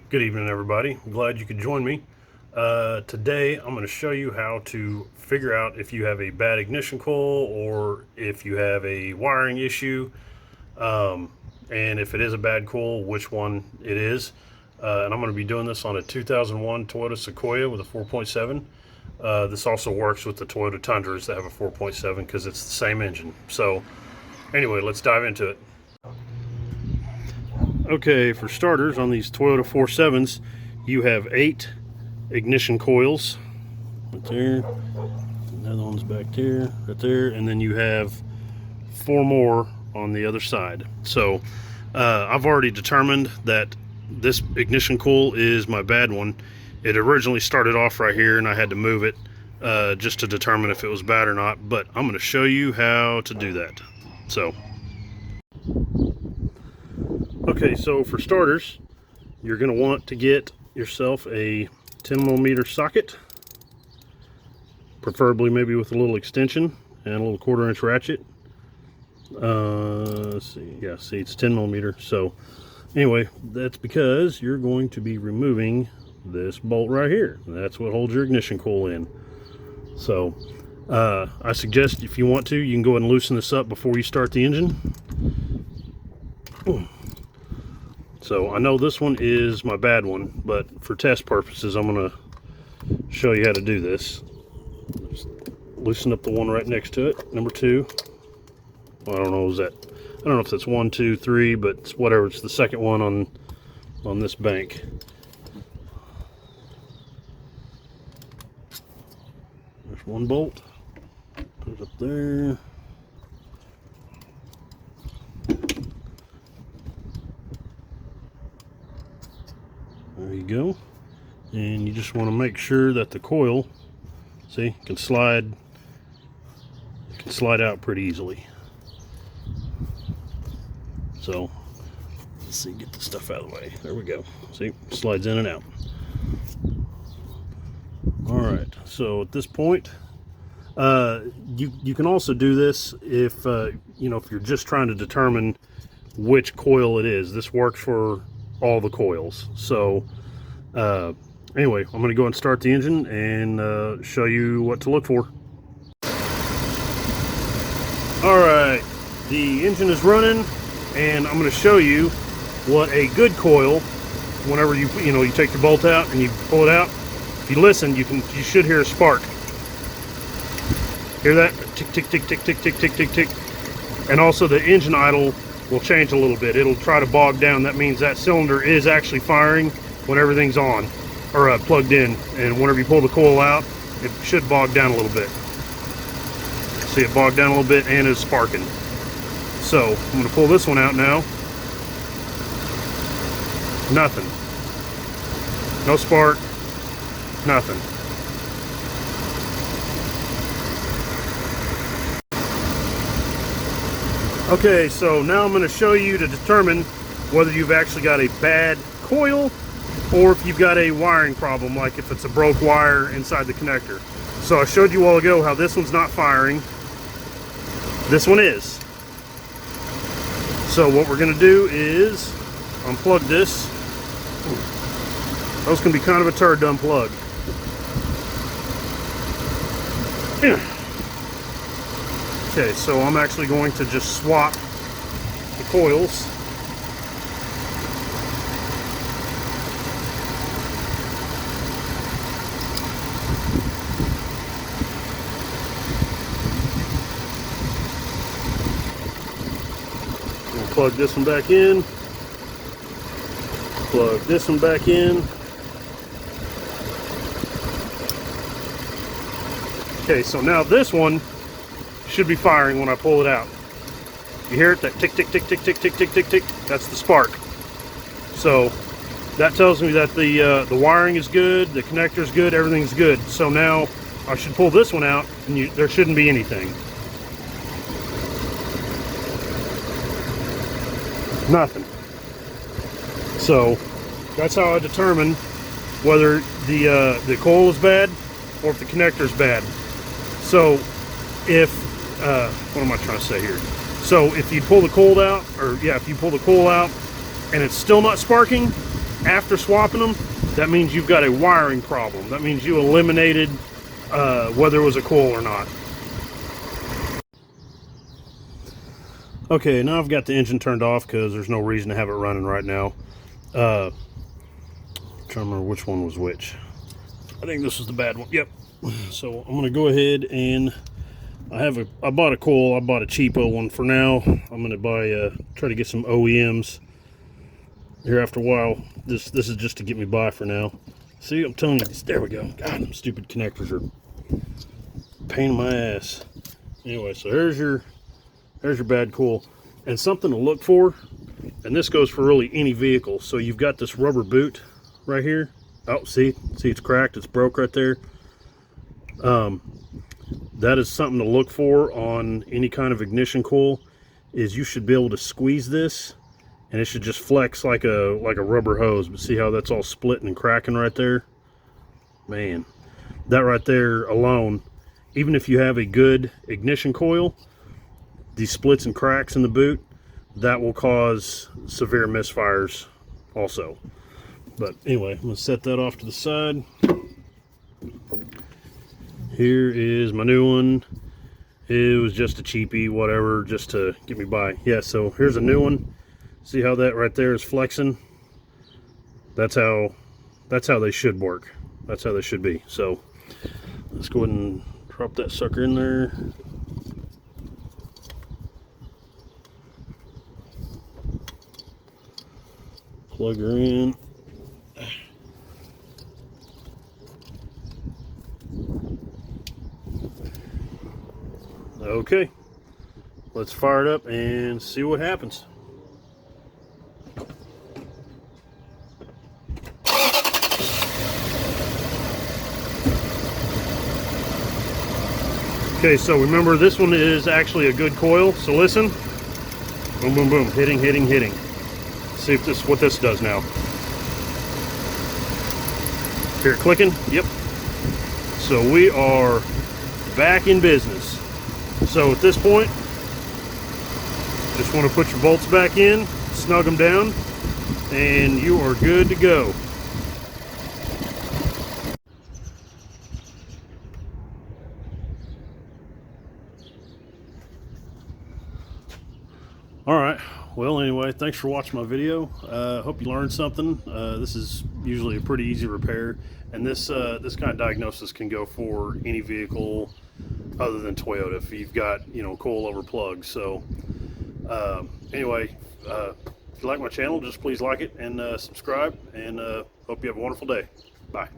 Good evening, everybody. I'm glad you could join me. Today, I'm going to show you how to figure out if you have a bad ignition coil or if you have a wiring issue, and if it is a bad coil, which one it is. And I'm going to be doing this on a 2001 Toyota Sequoia with a 4.7. This also works with the Toyota Tundras that have a 4.7 because it's the same engine. So anyway, let's dive into it. Okay, for starters, on these Toyota 4.7s, you have 8 ignition coils. Right there. Another one's back there, right there, and then you have 4 more on the other side. So I've already determined that this ignition coil is my bad one. It originally started off right here, and I had to move it just to determine if it was bad or not. But I'm going to show you how to do that. Okay, so for starters, you're going to want to get yourself a 10mm socket, preferably maybe with a little extension and a little 1/4-inch ratchet. Let's see, yeah, see, it's 10mm. So anyway, that's because you're going to be removing this bolt right here. That's what holds your ignition coil in. So I suggest, if you want to, you can go ahead and loosen this up before you start the engine. So I know this one is my bad one, but for test purposes, I'm going to show you how to do this. Just loosen up the one right next to it, number 2. Well, I don't know, I don't know if that's 1, 2, 3, but it's whatever. It's the second one on this bank. There's one bolt. Put it up there. There you go. And you just want to make sure that the coil, see, can slide out pretty easily. So let's see, get the stuff out of the way. There we go. See, slides in and out. All right, so at this point, you can also do this if you know, if you're just trying to determine which coil it is. This works for all the coils. So anyway, I'm going to go and start the engine and show you what to look for. All right, the engine is running, and I'm going to show you what a good coil. Whenever you take your bolt out and you pull it out, if you listen, you should hear a spark. Hear that? Tick, tick, tick, tick, tick, tick, tick, tick, tick. And also the engine idle will change a little bit. It'll try to bog down. That means that cylinder is actually firing when everything's on or plugged in. And whenever you pull the coil out, it should bog down a little bit. See it bog down a little bit and it's sparking. So I'm going to pull this one out now. Nothing. No spark. Nothing. Okay, so now I'm going to show you to determine whether you've actually got a bad coil or if you've got a wiring problem, like if it's a broke wire inside the connector. So I showed you a while ago how this one's not firing. This one is. So what we're going to do is unplug this. Those can be kind of a turd to unplug. Okay, so I'm actually going to just swap the coils. We'll plug this one back in. Plug this one back in. Okay, so now this one should be firing when I pull it out. You hear it? That tick, tick, tick, tick, tick, tick, tick, tick, tick. That's the spark. So that tells me that the wiring is good, the connector's good, everything's good. So now I should pull this one out, and there shouldn't be anything. Nothing. So that's how I determine whether the coil is bad or if the connector is bad. So if what am I trying to say here? So if you pull the coil out, or yeah, if you pull the coil out and it's still not sparking, after swapping them, that means you've got a wiring problem. That means you eliminated whether it was a coil or not. Okay, now I've got the engine turned off because there's no reason to have it running right now. I'm trying to remember which one was which. I think this was the bad one. Yep. So I'm gonna go ahead and I bought a coil. I bought a cheapo one for now. I'm gonna try to get some OEMs here after a while. This is just to get me by for now. See, I'm telling you, there we go. God, them stupid connectors are a pain in my ass. Anyway, so there's your bad coil. And something to look for, and this goes for really any vehicle. So you've got this rubber boot right here. Oh, see it's cracked, it's broke right there. That is something to look for on any kind of ignition coil, is you should be able to squeeze this and it should just flex like a rubber hose. But see how that's all splitting and cracking right there? Man, that right there alone, even if you have a good ignition coil, these splits and cracks in the boot, that will cause severe misfires also. But anyway, I'm gonna set that off to the side. Here is my new one. It was just a cheapie, whatever, just to get me by. Yeah, so here's a new one. See how that right there is flexing? That's how they should work. That's how they should be. So let's go ahead and drop that sucker in there. Plug her in. Okay, let's fire it up and see what happens. Okay, so remember, this one is actually a good coil. So listen, boom, boom, boom, hitting, hitting, hitting. See if what this does now. Here, clicking. Yep. So we are back in business. So at this point, just want to put your bolts back in, snug them down, and you are good to go. All right, well anyway, thanks for watching my video. Hope you learned something. This is usually a pretty easy repair, and this kind of diagnosis can go for any vehicle other than Toyota if you've got, coil over plugs. So anyway, if you like my channel, just please like it and subscribe, and hope you have a wonderful day. Bye.